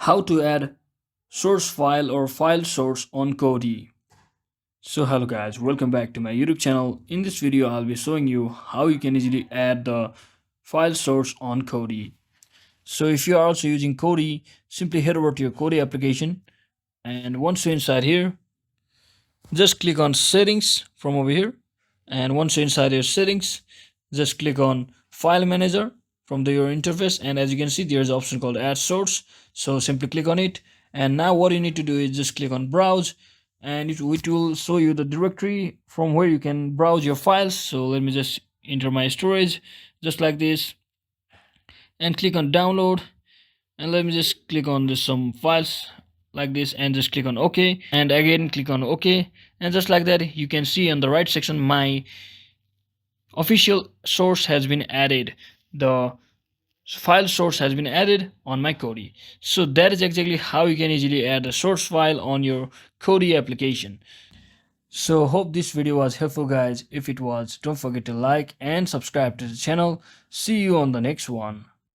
How to add source file or file source on Kodi. So hello guys, welcome back to my YouTube channel. In this video I'll be showing you how you can easily add the file source on Kodi. So if you are also using Kodi, simply head over to your Kodi application, and once you're inside here, just click on settings from over here, and once you're inside your settings, just click on file manager from your interface, and as you can see there's an option called add source. So simply click on it, and now what you need to do is just click on browse, and it will show you the directory from where you can browse your files. So let me just enter my storage just like this, and click on download, and let me just click on this some files like this, and just click on OK, and again click on OK, and just like that you can see on the right section my official source has been added. The file source has been added on my Kodi. So that is exactly how you can easily add a source file on your Kodi application. So hope this video was helpful guys. If it was, don't forget to like and subscribe to the channel. See you on the next one.